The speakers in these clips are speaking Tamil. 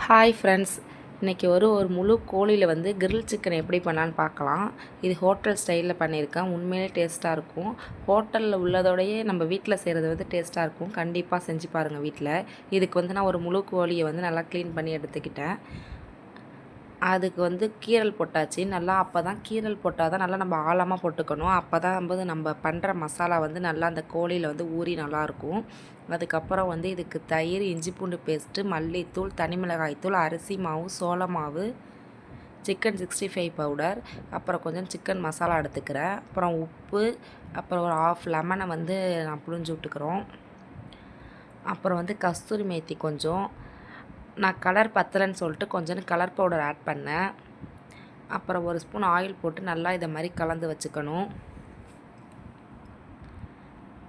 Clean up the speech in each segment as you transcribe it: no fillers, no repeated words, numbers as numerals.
ஹாய் ஃப்ரெண்ட்ஸ், இன்றைக்கி ஒரு முழு கோழியில் வந்து கிரில் சிக்கன் எப்படி பண்ணான்னு பார்க்கலாம். இது ஹோட்டல் ஸ்டைலில் பண்ணியிருக்கேன். உண்மையிலே டேஸ்ட்டாக இருக்கும். ஹோட்டலில் உள்ளதோடையே நம்ம வீட்டில் செய்கிறது வந்து டேஸ்ட்டாக இருக்கும். கண்டிப்பாக செஞ்சு பாருங்கள் வீட்டில். இதுக்கு வந்து நான் ஒரு முழு கோழியை வந்து நல்லா க்ளீன் பண்ணி எடுத்துக்கிட்டேன். அதுக்கு வந்து கீரல் போட்டாச்சு. நல்லா அப்போ தான் கீரல் போட்டால் தான் நல்லா நம்ம ஆழமாக போட்டுக்கணும். அப்போ தான் வந்து நம்ம பண்ணுற மசாலா வந்து நல்லா அந்த கோழியில் வந்து ஊறி நல்லாயிருக்கும். அதுக்கப்புறம் வந்து இதுக்கு தயிர், இஞ்சி பூண்டு பேஸ்ட்டு, மல்லித்தூள், தனி மிளகாய்த்தூள், அரிசி மாவு, சோள மாவு, சிக்கன் 65 பவுடர், அப்புறம் கொஞ்சம் சிக்கன் மசாலா எடுத்துக்கிறேன். அப்புறம் உப்பு, அப்புறம் ஒரு ஆஃப் லெமனை வந்து நான் புழிஞ்சு விட்டுக்கிறோம். அப்புறம் வந்து கஸ்தூரி மேத்தி கொஞ்சம். நான் கலர் பத்தலைன்னு சொல்லிட்டு கொஞ்சம் கலர் பவுடர் ஆட் பண்ணேன். அப்புறம் ஒரு ஸ்பூன் ஆயில் போட்டு நல்லா இதை மாதிரி கலந்து வச்சுக்கணும்.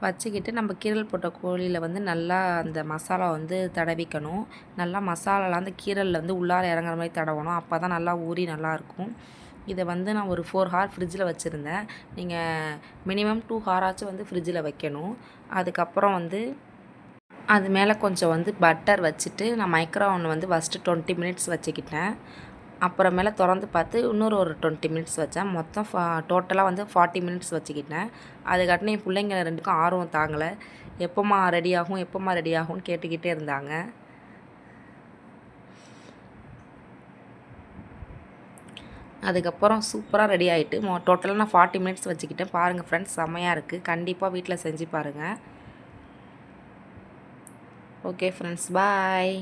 வச்சுக்கிட்டு நம்ம கீரல் போட்ட கோழியில் வந்து நல்லா அந்த மசாலா வந்து தடவிக்கணும். நல்லா மசாலாலாம் அந்த கீரலில் வந்து உள்ளார இறங்குற மாதிரி தடவணும். அப்போ தான் நல்லா ஊறி நல்லாயிருக்கும். இதை வந்து நான் ஒரு 4 ஹவர் ஃப்ரிட்ஜில் வச்சுருந்தேன். நீங்கள் மினிமம் 2 ஹவராச்சும் வந்து ஃப்ரிட்ஜில் வைக்கணும். அதுக்கப்புறம் வந்து அது மேலே கொஞ்சம் வந்து பட்டர் வச்சுட்டு நான் மைக்ரோ ஓவன் வந்து ஃபஸ்ட்டு 20 மினிட்ஸ் வச்சுக்கிட்டேன். அப்புறமேல திறந்து பார்த்து இன்னொரு ஒரு 20 மினிட்ஸ் வச்சேன். மொத்தம் டோட்டலாக வந்து 40 மினிட்ஸ் வச்சுக்கிட்டேன். அதுக்காட்டினு என் பிள்ளைங்க ரெண்டுக்கும் ஆர்வம் தாங்கலை. எப்போம்மா ரெடி ஆகும் எப்போம்மா ரெடி ஆகும்னு கேட்டுக்கிட்டே இருந்தாங்க. அதுக்கப்புறம் சூப்பராக ரெடி ஆகிட்டு டோட்டலாக நான் 40 மினிட்ஸ் வச்சுக்கிட்டேன். பாருங்கள் ஃப்ரெண்ட்ஸ், செம்மையாக இருக்குது. கண்டிப்பாக வீட்டில் செஞ்சு பாருங்கள். ஓகே ஃப்ரெண்ட்ஸ், பாய்.